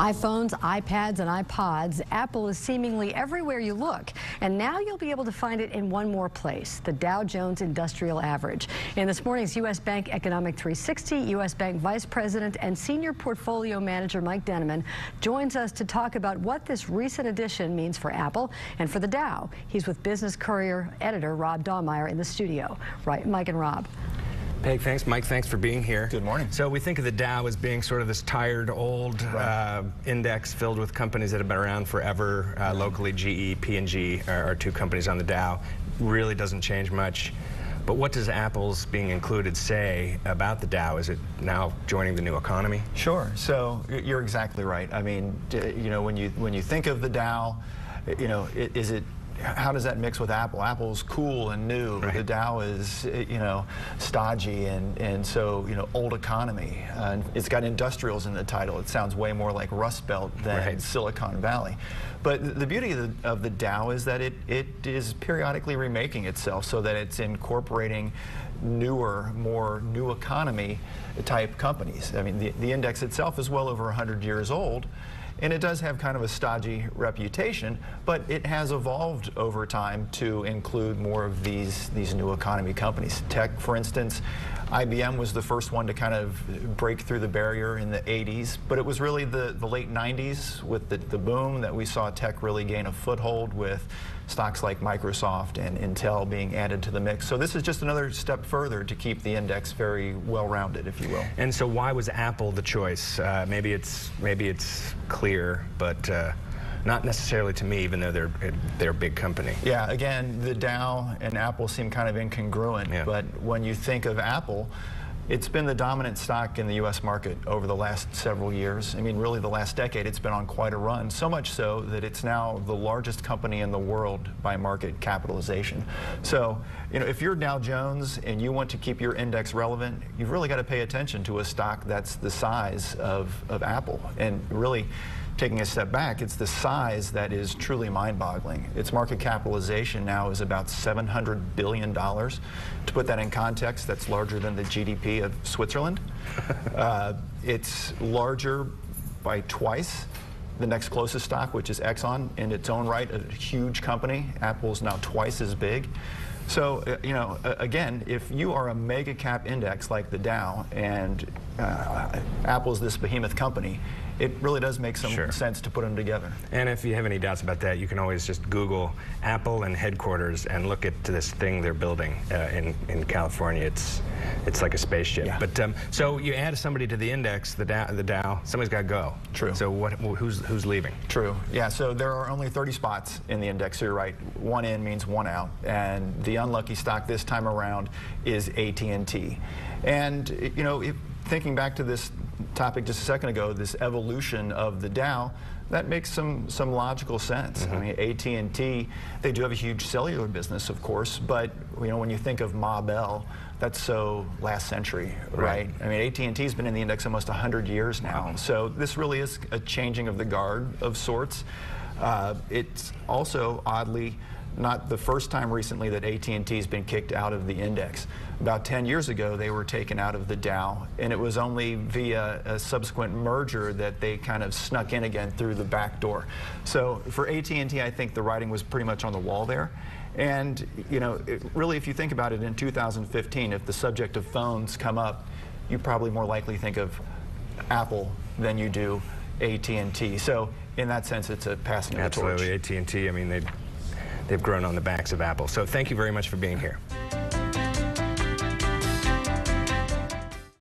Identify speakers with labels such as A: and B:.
A: iPhones, iPads, and iPods, Apple is seemingly everywhere you look. And now you'll be able to find it in one more place, the Dow Jones Industrial Average. In this morning's U.S. Bank Economic 360, U.S. Bank Vice President and Senior Portfolio Manager Mike Denneman joins us to talk about what this recent addition means for Apple and for the Dow. He's with Business Courier editor Rob Dahlmeyer in the studio. Right, Mike and Rob.
B: Peg, thanks. Mike, thanks for being here.
C: Good morning.
B: So we think of the Dow as being sort of this tired, old index filled with companies that have been around forever. Locally, GE, P&G are two companies on the Dow. Really doesn't change much. But what does Apple's being included say about the Dow? Is it now joining the new economy?
C: Sure. So you're exactly right. I mean, you know, when you think of the Dow, you know, how does that mix with Apple? Apple's cool and new. Right. The Dow is, you know, stodgy and so, you know, old economy. It's got industrials in the title. It sounds way more like Rust Belt than Silicon Valley. But the beauty of the Dow is that it is periodically remaking itself so that it's incorporating newer, more new economy type companies. I mean, the index itself is well over 100 years old. And it does have kind of a stodgy reputation, but it has evolved over time to include more of these new economy companies. Tech, for instance, IBM was the first one to kind of break through the barrier in the 80s, but it was really the late 90s with the boom that we saw tech really gain a foothold with stocks like Microsoft and Intel being added to the mix. So this is just another step further to keep the index very well-rounded, if you will.
B: And so why was Apple the choice? Maybe it's clear, but not necessarily to me, even though they're a big company.
C: Yeah, again, the Dow and Apple seem kind of incongruent, but when you think of Apple, it's been the dominant stock in the U.S. market over the last several years. I mean, really the last decade, it's been on quite a run, so much so that it's now the largest company in the world by market capitalization. So, you know, if you're Dow Jones and you want to keep your index relevant, you've really got to pay attention to a stock that's the size of Apple. And really, taking a step back, it's the size that is truly mind-boggling. Its market capitalization now is about $700 billion. To put that in context, that's larger than the GDP of Switzerland. It's larger by twice the next closest stock, which is Exxon, in its own right, a huge company. Apple's now twice as big. So, you know, again, if you are a mega cap index like the Dow and Apple's this behemoth company, it really does make some sense to put them together.
B: And if you have any doubts about that, you can always just Google Apple and headquarters and look at this thing they're building in California. It's like a spaceship. Yeah. But so you add somebody to the index, the Dow, somebody's got to go.
C: True.
B: So who's leaving?
C: True. Yeah. So there are only 30 spots in the index. So you're right. One in means one out, and the unlucky stock this time around is AT&T. And you know, thinking back to this topic just a second ago, this evolution of the Dow, that makes some logical sense. I mean, AT&T, they do have a huge cellular business, of course, but you know, when you think of Ma Bell, that's so last century, right? I mean, AT&T's been in the index almost 100 years now. Wow. So this really is a changing of the guard of sorts. It's also, oddly, not the first time recently that AT&T's been kicked out of the index. About 10 years ago, they were taken out of the Dow, and it was only via a subsequent merger that they kind of snuck in again through the back door. So for AT&T, I think the writing was pretty much on the wall there. And, you know, really, if you think about it, in 2015, if the subject of phones come up, you probably more likely think of Apple than you do AT&T. So in that sense, it's a passing of the torch.
B: Absolutely. AT&T, I mean, they've grown on the backs of Apple. So thank you very much for being here.